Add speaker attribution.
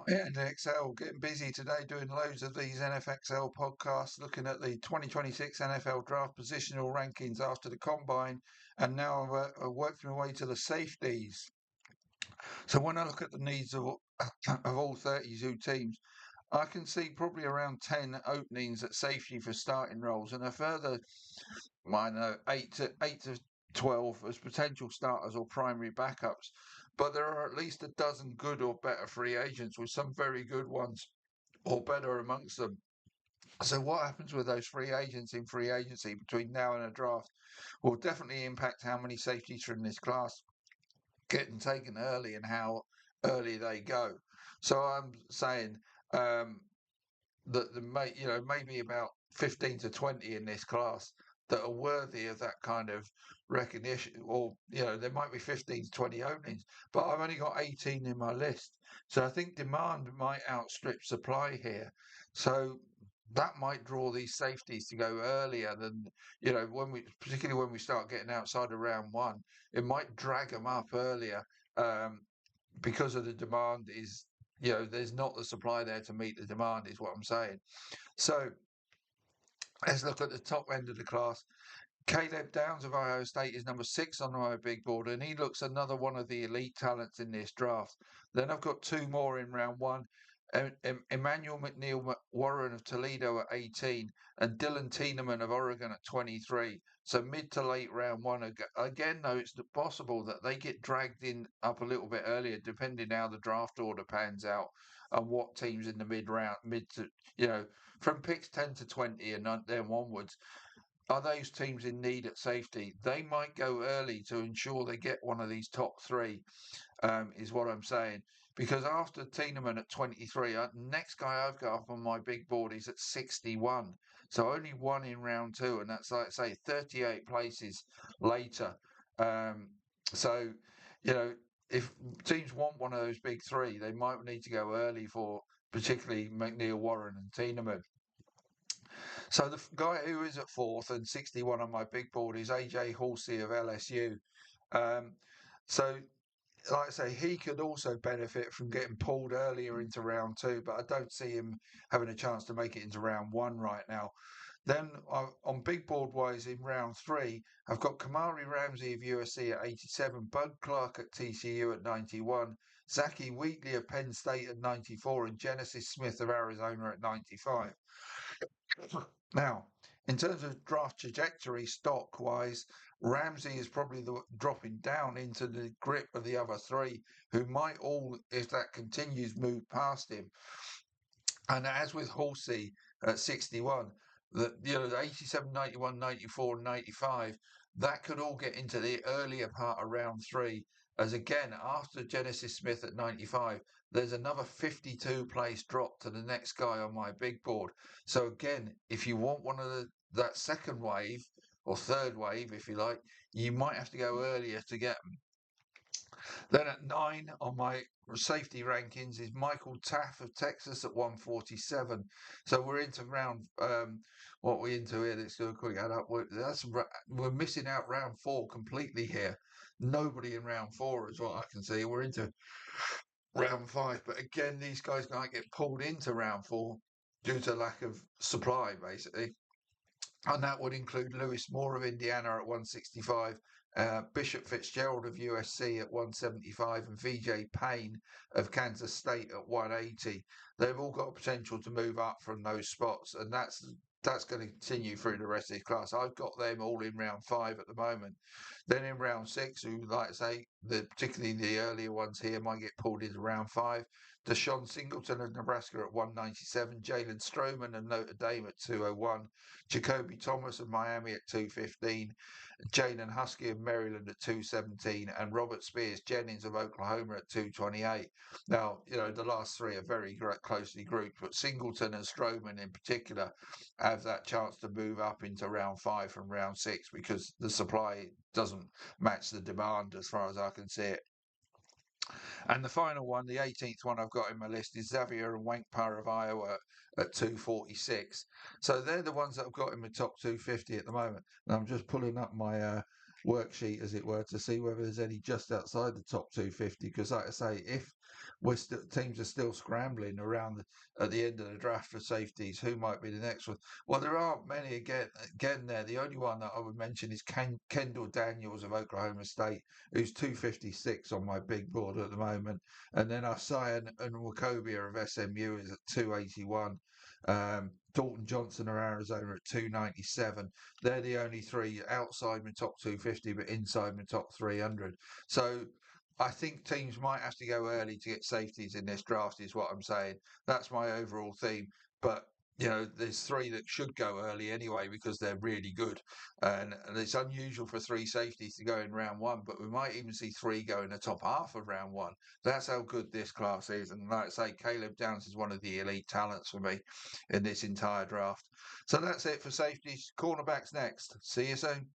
Speaker 1: Yeah, and Excel getting busy today doing loads of these NFXL podcasts, looking at the 2026 NFL draft positional rankings after the combine, and now I've worked my way to the safeties. So when I look at the needs of all 32 teams, I can see probably around 10 openings at safety for starting roles, and a further, I don't know, eight to 12 as potential starters or primary backups. But there are at least a dozen good or better free agents, with some very good ones or better amongst them. So what happens with those free agents in free agency between now and a draft will definitely impact how many safeties from this class getting taken early and how early they go. So I'm saying um, that maybe about 15 to 20 in this class that are worthy of that kind of recognition, or there might be 15 to 20 openings, but I've only got 18 in my list. So I think demand might outstrip supply here. So that might draw these safeties to go earlier than, particularly when we start getting outside of round one, it might drag them up earlier. um, because of the demand is, there's not the supply there to meet the demand, is what I'm saying. So let's look at the top end of the class. Caleb Downs of Ohio State is number 6 on my big board, and he looks another one of the elite talents in this draft. Then I've got two more in round one. Emmanuel McNeil Warren of Toledo at 18 and Dylan Tieneman of Oregon at 23. So mid to late round one. Again, though, it's possible that they get dragged in up a little bit earlier, depending how the draft order pans out and what teams in the mid to, from picks 10 to 20 and then onwards. Are those teams in need at safety? They might go early to ensure they get one of these top three, is what I'm saying. Because after Tienemann at 23, next guy I've got up on my big board is at 61. So only one in round two, and that's like say 38 places later. Um, so, you know, if teams want one of those big three, they might need to go early for particularly McNeil, Warren, and Tienemann. So the guy who is at fourth and 61 on my big board is AJ Horsey of LSU. Um, so, like I say, he could also benefit from getting pulled earlier into round two, but I don't see him having a chance to make it into round one right now. Then on big board wise in round three, I've got Kamari Ramsey of USC at 87, Bud Clark at TCU at 91, Zachy Wheatley of Penn State at 94, and Genesis Smith of Arizona at 95. Now, in terms of draft trajectory, stock wise, Ramsey is probably dropping down into the grip of the other three, who might all, if that continues, move past him. And as with Horsey at 61, the 87, 91, 94, and 95, that could all get into the earlier part of round three. As again, after Genesis Smith at 95, there's another 52 place drop to the next guy on my big board. So again, if you want one of that second wave or third wave, if you like, you might have to go earlier to get them. Then at 9 on my safety rankings is Michael Taff of Texas at 147. So we're into round, what we're into here. Let's do a quick add up. We're missing out round four completely here. Nobody in round four is what I can see. We're into round five. But again, these guys might get pulled into round four due to lack of supply, basically. And that would include Lewis Moore of Indiana at 165, Bishop Fitzgerald of USC at 175, and VJ Payne of Kansas State at 180. They've all got potential to move up from those spots, and that's going to continue through the rest of the class. I've got them all in round five at the moment. Then in round six, who, like I say, particularly the earlier ones here, might get pulled into round five. Deshaun Singleton of Nebraska at 197, Jalen Stroman of Notre Dame at 201, Jacoby Thomas of Miami at 215, Jaden Husky of Maryland at 217, and Robert Spears Jennings of Oklahoma at 228. Now, the last three are very closely grouped, but Singleton and Stroman in particular have that chance to move up into round five from round six because the supply doesn't match the demand as far as I can see it. And the final one, the 18th one I've got in my list is Xavier and Wankpa of Iowa at 246. So they're the ones that I've got in my top 250 at the moment. And I'm just pulling up my worksheet, as it were, to see whether there's any just outside the top 250. Because, like I say, if teams are still scrambling around at the end of the draft for safeties, who might be the next one? Well, there aren't many again there. The only one that I would mention is Kendall Daniels of Oklahoma State, who's 256 on my big board at the moment. And then Asayan and Wacobia of SMU is at 281. Dalton Johnson of Arizona at 297. They're the only three outside my top 250, but inside my top 300. So I think teams might have to go early to get safeties in this draft, is what I'm saying. That's my overall theme. But there's three that should go early anyway because they're really good. And it's unusual for three safeties to go in round one, but we might even see three go in the top half of round one. That's how good this class is. And like I say, Caleb Downs is one of the elite talents for me in this entire draft. So that's it for safeties. Cornerbacks next. See you soon.